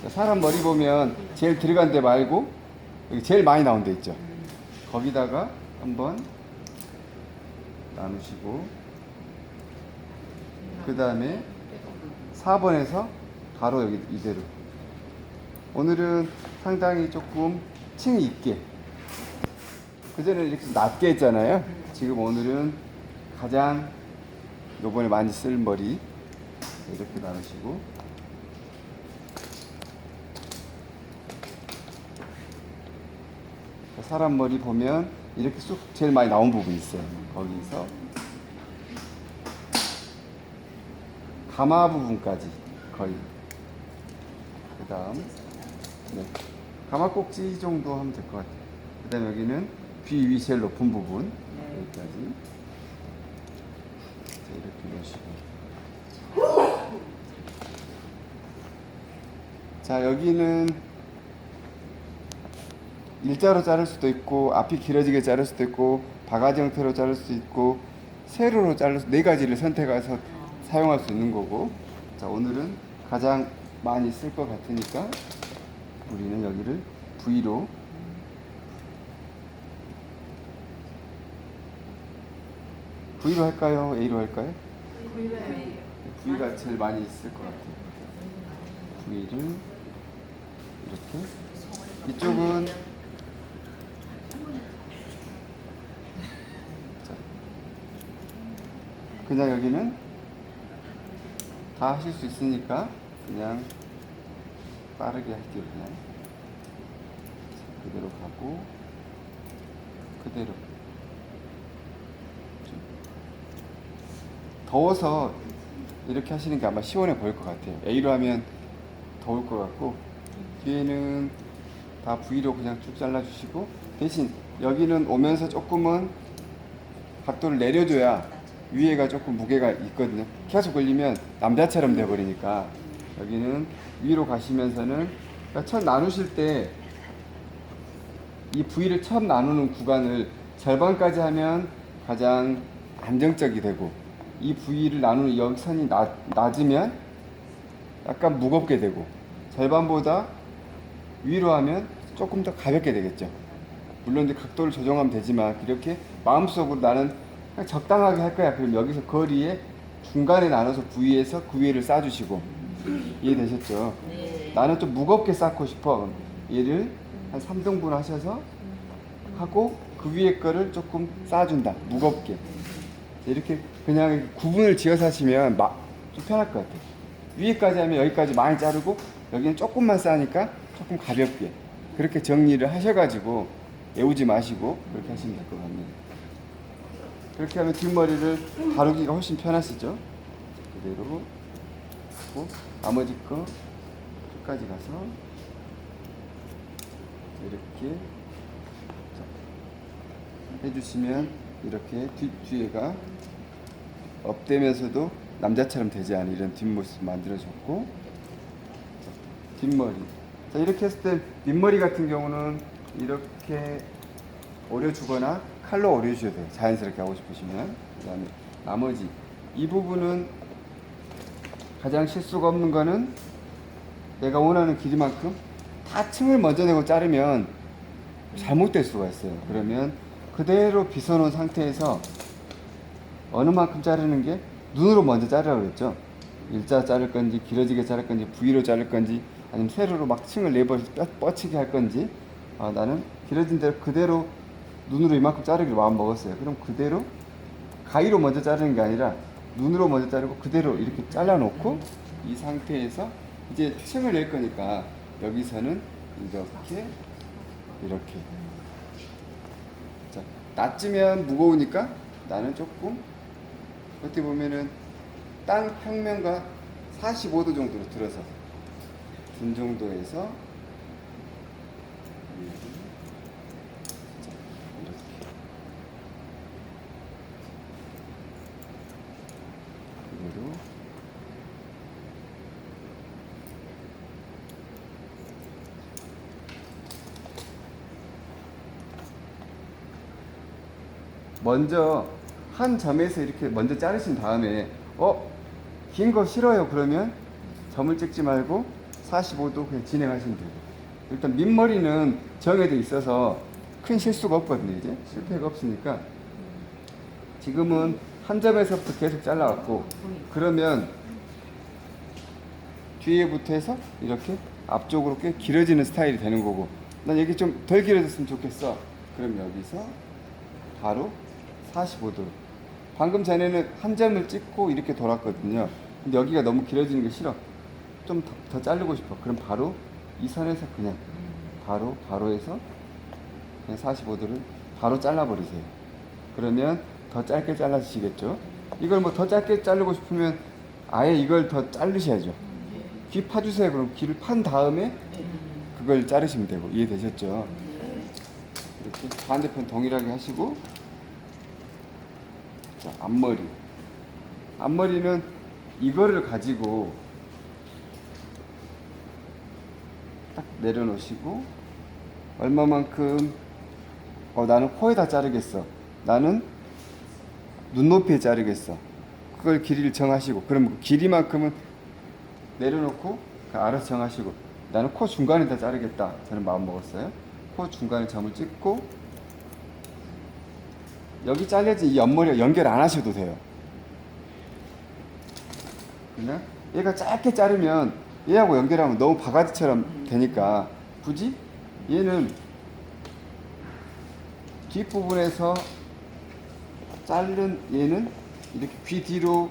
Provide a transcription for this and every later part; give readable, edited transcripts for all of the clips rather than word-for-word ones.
사람 머리 보면 제일 들어간 데 말고 여기 제일 많이 나온 데 있죠. 거기다가 한번 나누시고 그 다음에 4번에서 바로 여기 이대로. 오늘은 상당히 조금 층이 있게, 그전에는 이렇게 낮게 했잖아요. 지금 오늘은 가장 요번에 많이 쓸 머리 이렇게 나누시고, 사람 머리 보면 이렇게 쑥 제일 많이 나온 부분이 있어요. 거기서 가마 부분까지 거의. 그 다음 가마 꼭지 정도 하면 될 것 같아요. 그 다음 여기는 귀 위 제일 높은 부분 여기까지. 자, 이렇게 놓으시고, 자 여기는 일자로 자를 수도 있고 앞이 길어지게 자를 수도 있고 바가지 형태로 자를 수도 있고 세로로 자를 수, 네 가지를 선택해서 사용할 수 있는 거고. 자 오늘은 가장 많이 쓸 것 같으니까 우리는 여기를 V로 할까요? A로 할까요? V가 제일 많이 쓸 것 같아요. V를 이렇게, 이쪽은 그냥 여기는 다 하실 수 있으니까 그냥 빠르게 할게요. 그냥 그대로 가고 그대로. 더워서 이렇게 하시는 게 아마 시원해 보일 것 같아요. A로 하면 더울 것 같고, 뒤에는 다 V로 그냥 쭉 잘라주시고, 대신 여기는 오면서 조금은 각도를 내려줘야 위에가 조금 무게가 있거든요. 계속 걸리면 남자처럼 돼버리니까 여기는 위로 가시면서는, 그러니까 첫 나누실 때 이 V를 처음 나누는 구간을 절반까지 하면 가장 안정적이 되고, 이 V를 나누는 여기 선이 낮으면 약간 무겁게 되고, 절반보다 위로 하면 조금 더 가볍게 되겠죠. 물론 이제 각도를 조정하면 되지만, 그렇게 마음속으로 나는 그냥 적당하게 할 거야. 그럼 여기서 거리에 중간에 나눠서 V에서 그 위에를 싸주시고, 이해되셨죠? 네. 나는 좀 무겁게 쌓고 싶어. 얘를 한 3등분 하셔서 하고 그 위에 거를 조금 쌓아준다. 무겁게. 이렇게 그냥 구분을 지어서 하시면 좀 편할 것 같아요. 위에까지 하면 여기까지 많이 자르고 여기는 조금만 쌓으니까 조금 가볍게. 그렇게 정리를 하셔가지고 애우지 마시고 그렇게 하시면 될 것 같네요. 그렇게 하면 뒷머리를 다루기가 훨씬 편하시죠. 그대로 하고 나머지 거 끝까지 가서 이렇게 해주시면 이렇게 뒤에가 업되면서도 남자처럼 되지 않은 이런 뒷모습 만들어줬고, 뒷머리. 자, 이렇게 했을 때 밑머리 같은 경우는 이렇게 오려주거나 칼로 오려주셔도 돼요. 자연스럽게 하고 싶으시면. 그 다음에 나머지 이 부분은 가장 실수가 없는 거는 내가 원하는 길이만큼 다 층을 먼저 내고 자르면 잘못될 수가 있어요. 그러면 그대로 빗어놓은 상태에서 어느 만큼 자르는 게, 눈으로 먼저 자르라고 그랬죠. 일자 자를 건지 길어지게 자를 건지 V로 자를 건지 아니면 세로로 막 층을 내버려서 뻗치게 할 건지, 나는 길어진 대로 그대로 눈으로 이만큼 자르기로 마음 먹었어요. 그럼 그대로 가위로 먼저 자르는 게 아니라 눈으로 먼저 자르고 그대로 이렇게 잘라놓고, 이 상태에서 이제 층을 낼 거니까 여기서는 이렇게 자, 낮으면 무거우니까 나는 조금 어떻게 보면은 땅 평면과 45도 정도로 들어서 분 정도에서 그대로 먼저 한 점에서 이렇게 먼저 자르신 다음에 긴 거 싫어요 그러면 점을 찍지 말고 45도 그냥 진행하시면 되고. 일단 밑머리는 정해져 있어서 큰 실수가 없거든요. 이제 실패가 없으니까 지금은 한 점에서부터 계속 잘라왔고, 그러면 뒤에부터 해서 이렇게 앞쪽으로 꽤 길어지는 스타일이 되는 거고, 난 여기 좀 덜 길어졌으면 좋겠어. 그럼 여기서 바로 45도. 방금 전에는 한 점을 찍고 이렇게 돌았거든요. 근데 여기가 너무 길어지는 게 싫어. 좀 더 자르고 싶어. 그럼 바로 이 선에서 그냥 바로 해서 그냥 45도를 바로 잘라버리세요. 그러면 더 짧게 잘라주시겠죠. 이걸 뭐 더 짧게 자르고 싶으면 아예 이걸 더 자르셔야죠. 귀 파주세요. 그럼 귀를 판 다음에 그걸 자르시면 되고. 이해되셨죠? 이렇게 반대편 동일하게 하시고, 자, 앞머리는 이거를 가지고 딱 내려놓으시고, 얼마만큼 나는 코에다 자르겠어, 나는 눈높이에 자르겠어, 그걸 길이를 정하시고, 그럼 그 길이만큼은 내려놓고 알아서 정하시고, 나는 코 중간에다 자르겠다, 저는 마음 먹었어요. 코 중간에 점을 찍고, 여기 잘려진 이 옆머리가 연결 안 하셔도 돼요. 그냥 얘가 짧게 자르면 얘하고 연결하면 너무 바가지처럼 되니까, 굳이 얘는 뒷부분에서 자른 얘는 이렇게 귀 뒤로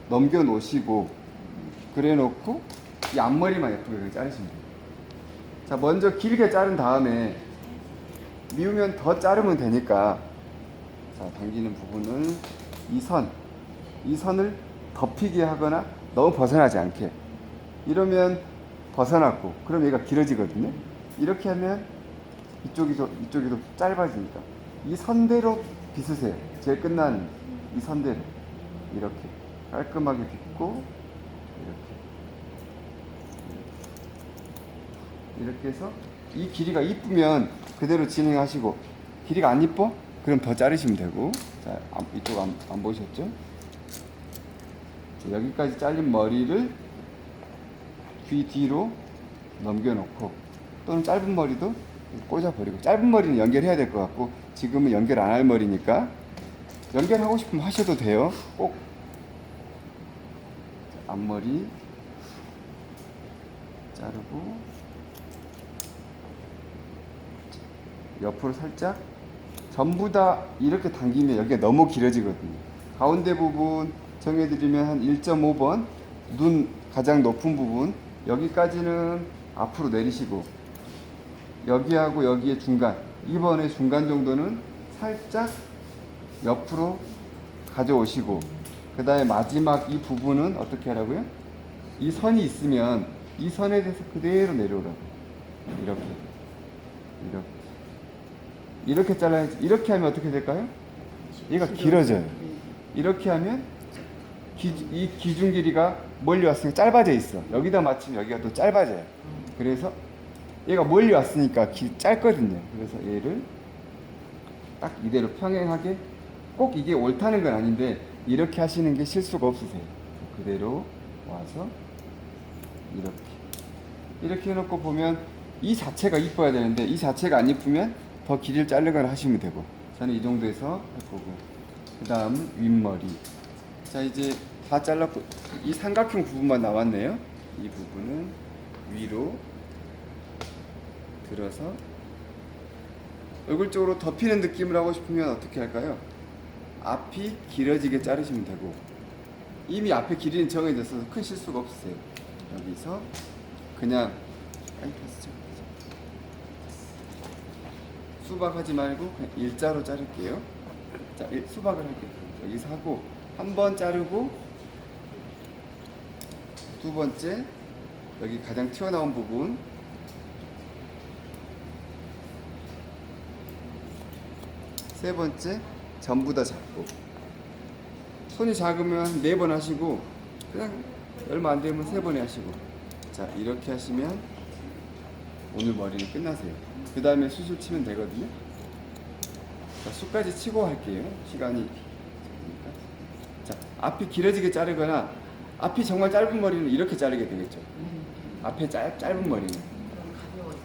넘겨 놓으시고, 그래 놓고 이 앞머리만 예쁘게 자르시면 돼요. 자, 먼저 길게 자른 다음에 미우면 더 자르면 되니까, 자, 당기는 부분을 이 선을 덮이게 하거나 너무 벗어나지 않게, 이러면 벗어났고, 그럼 얘가 길어지거든요. 이렇게 하면 이쪽이도 짧아지니까 이 선대로 빗으세요. 제일 끝난 이 선대로 이렇게 깔끔하게 빗고, 이렇게 해서 이 길이가 이쁘면 그대로 진행하시고, 길이가 안 이뻐? 그럼 더 자르시면 되고. 자, 이쪽 안 보셨죠? 자, 여기까지 잘린 머리를 귀 뒤로 넘겨놓고, 또는 짧은 머리도 꽂아버리고, 짧은 머리는 연결해야 될 것 같고 지금은 연결 안 할 머리니까 연결하고 싶으면 하셔도 돼요. 꼭. 자, 앞머리 자르고 옆으로 살짝, 전부 다 이렇게 당기면 여기가 너무 길어지거든요. 가운데 부분 정해드리면 한 1.5번, 눈 가장 높은 부분 여기까지는 앞으로 내리시고, 여기하고 여기의 중간, 2번의 중간 정도는 살짝 옆으로 가져오시고, 그 다음에 마지막 이 부분은 어떻게 하라고요? 이 선이 있으면 이 선에 대해서 그대로 내려오라고. 이렇게 잘라야지. 이렇게 하면 어떻게 될까요? 얘가 길어져요. 이렇게 하면 이 기준 길이가 멀리 왔으니까 짧아져 있어. 여기다 맞추면 여기가 또 짧아져요. 그래서 얘가 멀리 왔으니까 짧거든요. 그래서 얘를 딱 이대로 평행하게, 꼭 이게 옳다는 건 아닌데 이렇게 하시는 게 실수가 없으세요. 그대로 와서 이렇게 해놓고 보면 이 자체가 이뻐야 되는데, 이 자체가 안 이쁘면 더 길이를 자르거나 하시면 되고, 저는 이 정도에서 할 거고, 그 다음 윗머리. 자, 이제 다 잘랐고 이 삼각형 부분만 남았네요. 이 부분은 위로 들어서 얼굴 쪽으로 덮이는 느낌을 하고 싶으면 어떻게 할까요? 앞이 길어지게 자르시면 되고, 이미 앞에 길이는 정해져서 큰 실수가 없으세요. 여기서 그냥 수박하지 말고 그냥 일자로 자를게요. 자, 수박을 할게요. 여기서 하고 한 번 자르고, 두 번째 여기 가장 튀어나온 부분, 세 번째 전부 다 잡고, 손이 작으면 4번 하시고, 그냥 얼마 안 되면 3번에 하시고, 자, 이렇게 하시면 오늘 머리는 끝나세요. 그 다음에 수술 치면 되거든요. 자, 수까지 치고 할게요. 시간이. 자, 앞이 길어지게 자르거나, 앞이 정말 짧은 머리는 이렇게 자르게 되겠죠. 앞에 짧은 머리는. 그럼 가벼워져요.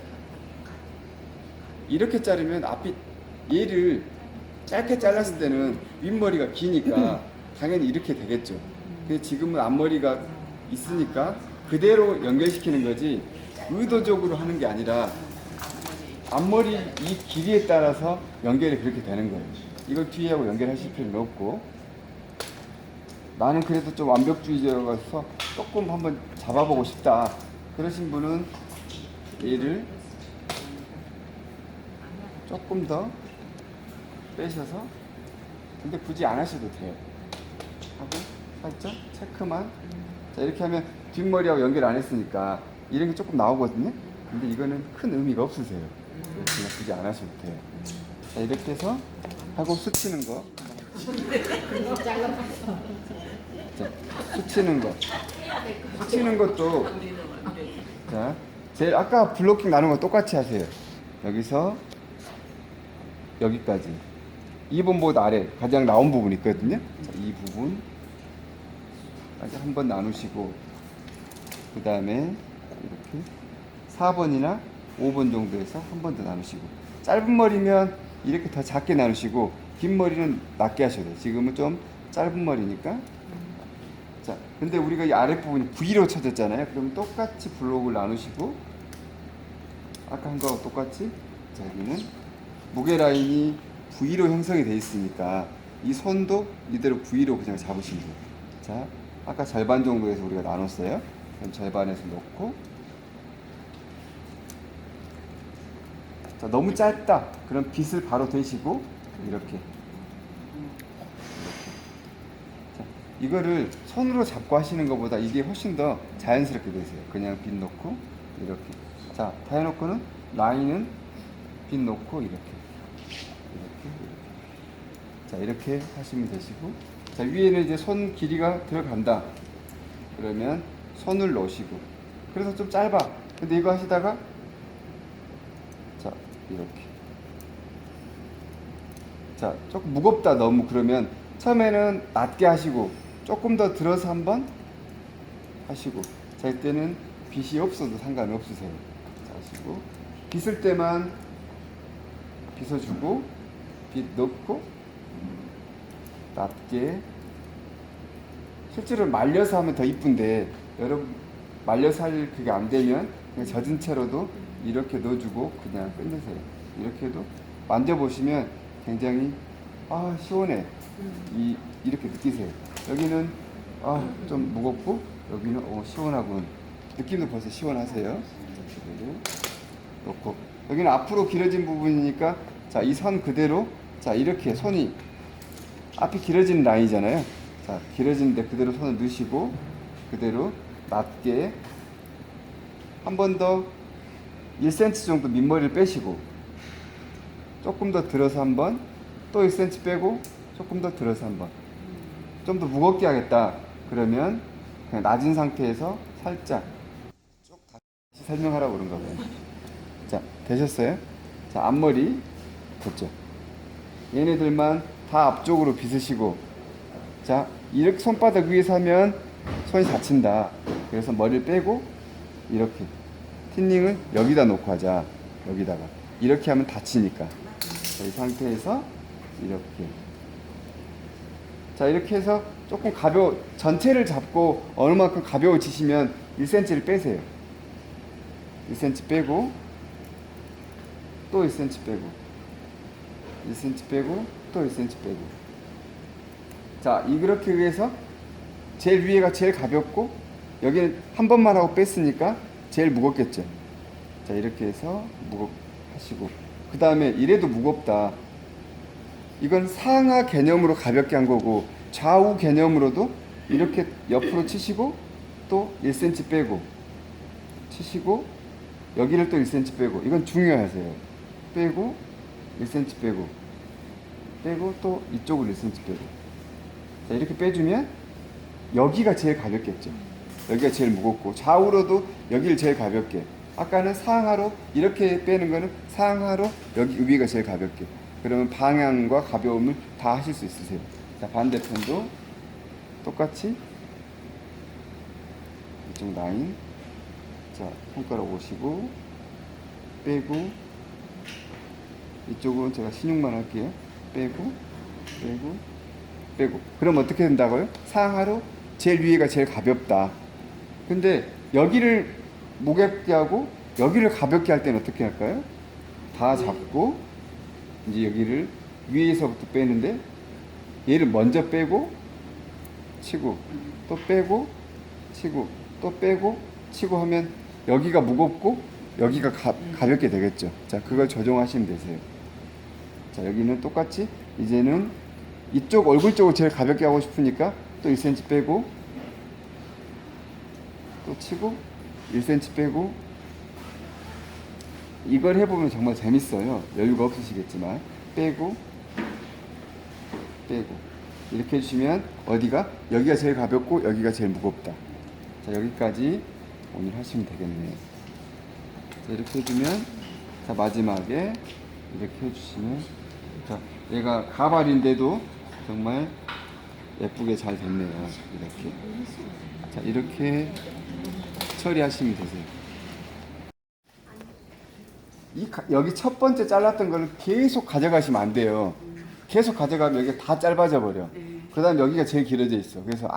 이렇게 자르면 앞이 얘를 짧게 잘랐을 때는 윗머리가 기니까 당연히 이렇게 되겠죠. 근데 지금은 앞머리가 있으니까 그대로 연결시키는 거지 의도적으로 하는 게 아니라 앞머리 이 길이에 따라서 연결이 그렇게 되는 거예요. 이걸 뒤하고 연결하실 필요는 없고, 나는 그래도 좀 완벽주의자라서 조금 한번 잡아보고 싶다 그러신 분은 얘를 조금 더 빼셔서, 근데 굳이 안 하셔도 돼요. 하고 살짝 체크만. 자, 이렇게 하면 뒷머리하고 연결 안 했으니까 이런 게 조금 나오거든요. 근데 이거는 큰 의미가 없으세요. 그냥 굳이 안 하셔도 돼요. 자, 이렇게 해서 하고 스치는 거. 자, 스치는 거. 스치는 것도, 자, 제일 아까 블로킹 나눈 거 똑같이 하세요. 여기서 여기까지 2번보다 아래 가장 나온 부분 있거든요. 자, 이 부분 한번 나누시고, 그 다음에 이렇게 4번이나 5번 정도에서 한 번 더 나누시고, 짧은 머리면 이렇게 더 작게 나누시고 긴 머리는 낮게 하셔야 돼요. 지금은 좀 짧은 머리니까. 자, 근데 우리가 이 아랫부분이 V로 쳐졌잖아요. 그럼 똑같이 블록을 나누시고, 아까 한 거하고 똑같이, 자, 여기는 무게 라인이 V로 형성이 되어 있으니까 이 손도 이대로 V로 그냥 잡으시면 돼요. 자, 아까 절반 정도에서 우리가 나눴어요. 그럼 절반에서 놓고, 자, 너무 짧다 그럼 빗을 바로 대시고 이렇게. 자, 이거를 손으로 잡고 하시는 것보다 이게 훨씬 더 자연스럽게 되세요. 그냥 빗 놓고 이렇게. 자, 다 해놓고는 라인은 빗 놓고 이렇게. 자, 이렇게 하시면 되시고, 자, 위에는 이제 손 길이가 들어간다 그러면 손을 놓으시고, 그래서 좀 짧아 근데 이거 하시다가, 자, 이렇게. 자, 조금 무겁다 너무 그러면 처음에는 낮게 하시고 조금 더 들어서 한번 하시고, 자, 이때는 빗이 없어도 상관없으세요. 자, 하시고 빗을 때만 빗어주고 빗 넣고 낮게. 실제로 말려서 하면 더 이쁜데 여러분 말려서 할 그게 안 되면 그냥 젖은 채로도 이렇게 넣어주고 그냥 끝내세요. 이렇게 해도 만져보시면 굉장히 시원해. 이렇게 느끼세요. 여기는 좀 무겁고 여기는 시원하군. 느낌도 벌써 시원하세요. 그대로 놓고, 여기는 앞으로 길어진 부분이니까, 자, 이 선 그대로, 자, 이렇게 손이 앞이 길어지는 라인이잖아요. 자, 길어지는데 그대로 손을 넣으시고 그대로 낮게 한 번 더 1cm 정도 밑머리를 빼시고 조금 더 들어서 한번 또 1cm 빼고 조금 더 들어서 한번. 좀 더 무겁게 하겠다 그러면 그냥 낮은 상태에서 살짝 쭉 다시 설명하라고 그런가 봐요. 자, 되셨어요? 자, 앞머리 됐죠? 얘네들만 다 앞쪽으로 빗으시고, 자, 이렇게 손바닥 위에서 하면 손이 다친다. 그래서 머리를 빼고 이렇게 틴닝을 여기다 놓고 하자. 여기다가 이렇게 하면 다치니까. 자, 이 상태에서 이렇게. 자, 이렇게 해서 조금 전체를 잡고 어느 만큼 가벼워지시면 1cm를 빼세요. 1cm 빼고 또 1cm 빼고 1cm 빼고 또 1cm 빼고. 자, 이렇게 해서 제일 위에가 제일 가볍고 여기는 한 번만 하고 뺐으니까 제일 무겁겠죠. 자, 이렇게 해서 하시고, 그 다음에 이래도 무겁다. 이건 상하 개념으로 가볍게 한 거고, 좌우 개념으로도 이렇게 옆으로 치시고 또 1cm 빼고 치시고 여기를 또 1cm 빼고, 이건 중요하세요. 빼고 1cm 빼고 또 이쪽을 1cm 빼고. 자, 이렇게 빼주면 여기가 제일 가볍겠죠. 여기가 제일 무겁고 좌우로도 여기를 제일 가볍게. 아까는 상하로 이렇게 빼는 거는 상하로 여기 위가 제일 가볍게. 그러면 방향과 가벼움을 다 하실 수 있으세요. 자, 반대편도 똑같이 이쪽 라인. 자, 손가락 오시고 빼고, 이쪽은 제가 신용만 할게요. 빼고 빼고 빼고. 그럼 어떻게 된다고요? 상하로 제일 위에가 제일 가볍다. 근데 여기를 무겁게 하고 여기를 가볍게 할 때는 어떻게 할까요? 다 잡고 이제 여기를 위에서부터 빼는데, 얘를 먼저 빼고 치고 또 빼고 치고 또 빼고 치고 하면 여기가 무겁고 여기가 가볍게 되겠죠. 자, 그걸 조정하시면 되세요. 자, 여기는 똑같이 이제는 이쪽 얼굴 쪽을 제일 가볍게 하고 싶으니까 또 1cm 빼고 또 치고 1cm 빼고. 이걸 해보면 정말 재밌어요. 여유가 없으시겠지만 빼고 빼고 이렇게 해주시면 어디가? 여기가 제일 가볍고 여기가 제일 무겁다. 자, 여기까지 오늘 하시면 되겠네요. 자, 이렇게 해주면, 자, 마지막에 이렇게 해주시면, 자, 얘가 가발인데도 정말 예쁘게 잘 됐네요. 이렇게. 자, 이렇게 처리하시면 되세요. 여기 첫 번째 잘랐던 거를 계속 가져가시면 안 돼요. 계속 가져가면 여기가 다 짧아져 버려. 그 다음 여기가 제일 길어져 있어. 그래서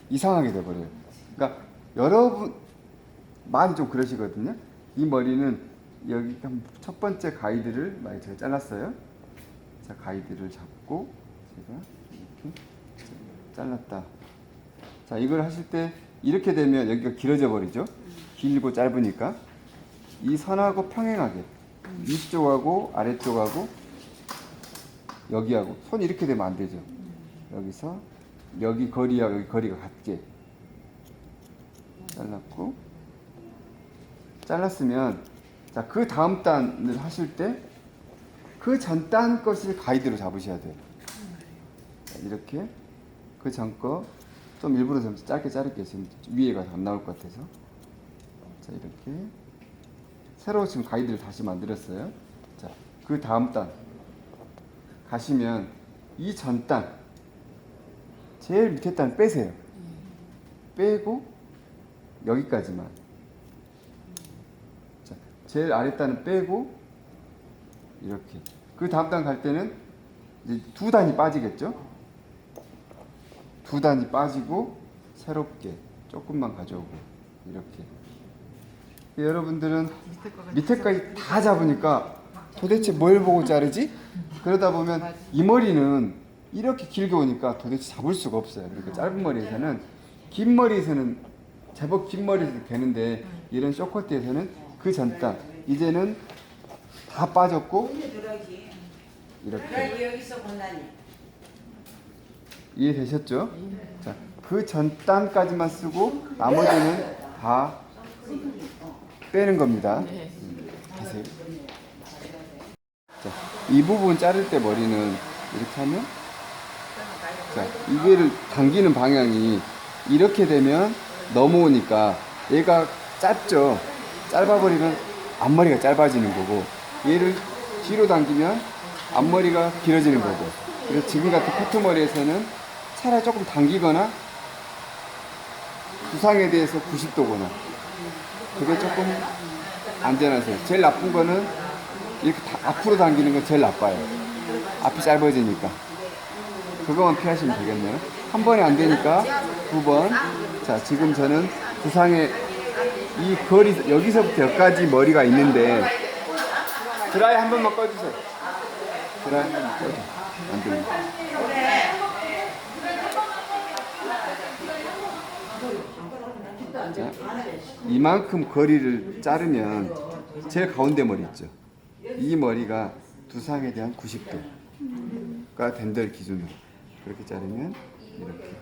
이상하게 돼 버려요. 그러니까 여러분 많이 좀 그러시거든요. 이 머리는 여기 첫 번째 가이드를 많이 제가 잘랐어요. 자, 가이드를 잡고 제가 이렇게 잘랐다. 자, 이걸 하실 때 이렇게 되면 여기가 길어져 버리죠. 길고 짧으니까 이 선하고 평행하게 위쪽하고 아래쪽하고 여기하고 손 이렇게 되면 안 되죠. 여기서 여기 거리와 여기 거리가 같게 잘랐고, 잘랐으면, 자, 그 다음 단을 하실 때 그 전 단 것을 가이드로 잡으셔야 돼요. 자, 이렇게 그 전 거 좀 일부러 좀 짧게 자를게요. 지금 위에가 안 나올 것 같아서. 자, 이렇게 새로 지금 가이드를 다시 만들었어요. 자, 그 다음 단 가시면 이 전 단 제일 밑에 단 빼세요. 빼고 여기까지만. 자, 제일 아래 단은 빼고 이렇게. 그 다음 단 갈 때는 이제 두 단이 빠지겠죠? 두 단이 빠지고 새롭게 조금만 가져오고 이렇게. 여러분들은 밑에까지 다 잡으니까 도대체 뭘 보고 자르지? 그러다 보면 이 머리는 이렇게 길게 오니까 도대체 잡을 수가 없어요. 그러니까 짧은 머리에서는, 긴 머리에서는 제법 긴 머리에서 되는데 이런 쇼커트에서는 그 전단 이제는 다 빠졌고 이렇게. 이해되셨죠? 자, 그 전단까지만 쓰고 나머지는 다 빼는 겁니다. 하세요. 자, 이 부분 자를 때 머리는 이렇게 하면, 자, 이게를 당기는 방향이 이렇게 되면 넘어오니까 얘가 짧죠. 짧아버리면 앞머리가 짧아지는 거고, 얘를 뒤로 당기면 앞머리가 길어지는 거고. 그래서 지금 같은 커트머리에서는 차라리 조금 당기거나 두상에 대해서 90도거나 그게 조금 안전하세요. 제일 나쁜 거는 이렇게 앞으로 당기는 건 제일 나빠요. 앞이 짧아지니까. 그거만 피하시면 되겠네요. 한 번에 안 되니까 두 번. 자, 지금 저는 두상에 이 거리, 여기서부터 여기까지 머리가 있는데, 드라이 한 번만 꺼주세요. 드라이 한 번만 꺼줘. 안 됩니다. 자, 이만큼 거리를 자르면 제일 가운데 머리 있죠. 이 머리가 두상에 대한 90도가 된다를 기준으로 그렇게 자르면 이렇게.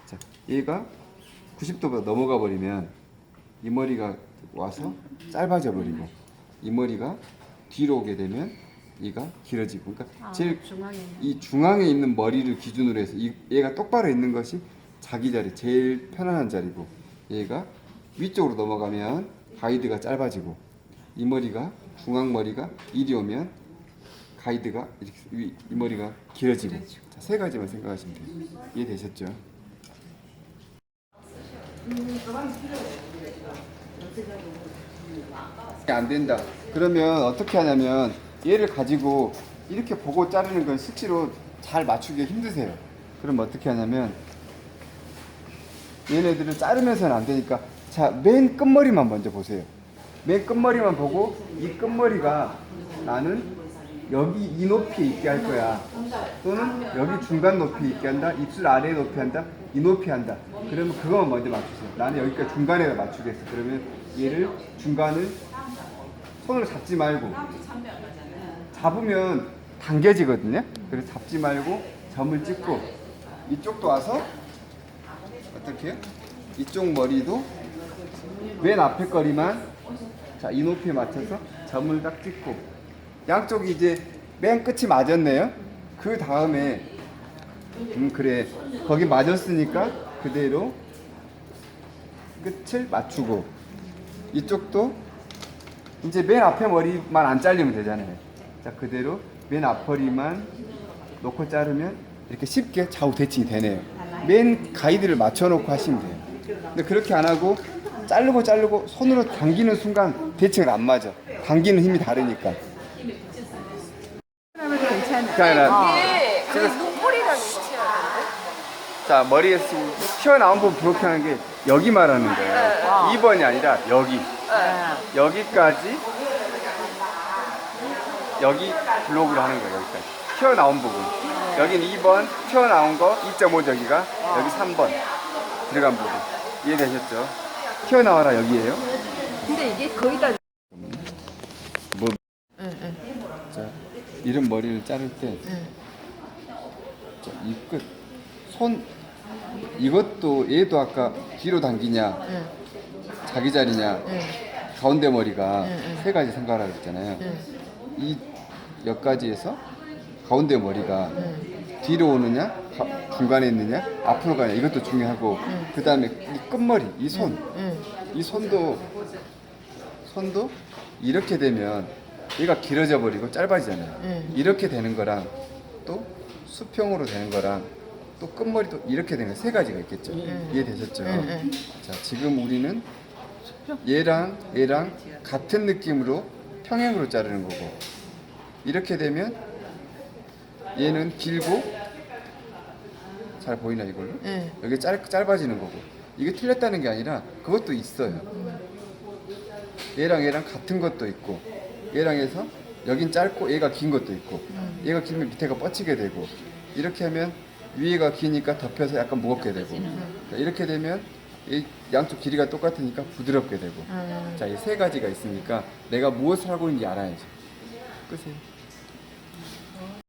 자, 얘가 90도보다 넘어가 버리면 이 머리가 와서 짧아져 버리고, 이 머리가 뒤로 오게 되면 얘가 길어지고. 그러니까 제일 이 중앙에 있는 머리를 기준으로 해서 얘가 똑바로 있는 것이 자기 자리, 제일 편안한 자리고, 얘가 위쪽으로 넘어가면 가이드가 짧아지고, 이 머리가 중앙 머리가 이리 오면 가이드가 이렇게 이 머리가 길어지고. 자, 세 가지만 생각하시면 돼요. 이해되셨죠? 안 된다. 그러면 어떻게 하냐면 얘를 가지고 이렇게 보고 자르는 건 실제로 잘 맞추기 힘드세요. 그럼 어떻게 하냐면 얘네들을 자르면서는 안 되니까 자, 맨 끝머리만 먼저 보세요. 맨 끝머리만 보고 이 끝머리가 나는 여기 이 높이에 있게 할 거야. 또는 여기 중간 높이에 있게 한다. 입술 아래 높이 한다. 이 높이 한다. 그러면 그거만 먼저 맞추세요. 나는 여기까지 중간에다 맞추겠어. 그러면 얘를 중간을 손으로 잡지 말고 잡으면 당겨지거든요. 그래서 잡지 말고 점을 찍고 이쪽도 와서 어떻게 해요? 이쪽 머리도 맨 앞에 거리만 자, 이 높이에 맞춰서 점을 딱 찍고 양쪽이 이제 맨 끝이 맞았네요. 그 다음에 그래 거기 맞았으니까 그대로 끝을 맞추고 이쪽도 이제 맨 앞에 머리만 안 잘리면 되잖아요. 자, 그대로 맨 앞머리만 놓고 자르면 이렇게 쉽게 좌우 대칭이 되네요. 맨 가이드를 맞춰놓고 하시면 돼요. 근데 그렇게 안 하고 자르고 손으로 당기는 순간 대칭을 안 맞아. 당기는 힘이 다르니까. 그러면 괜찮아. 그러니까 이게 눈꼬리랑 위치해야 자, 머리에서 튀어나온 부분 그렇게 하는 게 여기 말하는 거예요. 2번이 아니라 여기. 여기까지 여기 블록으로 하는 거예요. 여기까지 튀어나온 부분. 여기는 2번 튀어나온 거 2.5 저기가 여기 3번 들어간 부분. 이해되셨죠? 튀어나와라 여기에요. 근데 이게 거의 다 뭐? 자, 이런 머리를 자를 때 이 끝 손 이것도 얘도 아까 뒤로 당기냐 자기 자리냐 가운데 머리가 세 가지 생각하라고 했잖아요. 이 여기까지에서 가운데 머리가 뒤로 오느냐 중간에 있느냐 앞으로 가냐 이것도 중요하고 그 다음에 이 끝머리 이 손도 이렇게 되면 얘가 길어져 버리고 짧아지잖아요. 이렇게 되는 거랑 또 수평으로 되는 거랑 또 끝머리도 이렇게 되는 세 가지가 있겠죠. 이해되셨죠? 자, 지금 우리는 얘랑 같은 느낌으로 평행으로 자르는 거고 이렇게 되면 얘는 길고 잘 보이나 이걸로? 여기 짧아지는 거고 이게 틀렸다는 게 아니라 그것도 있어요. 얘랑 같은 것도 있고 얘랑 해서 여긴 짧고 얘가 긴 것도 있고 얘가 길면 밑에가 뻗치게 되고 이렇게 하면 위에가 기니까 덮여서 약간 무겁게 되고 이렇게 되면 이 양쪽 길이가 똑같으니까 부드럽게 되고 자, 이 세 가지가 있으니까 내가 무엇을 하고 있는지 알아야죠. 끝이에요.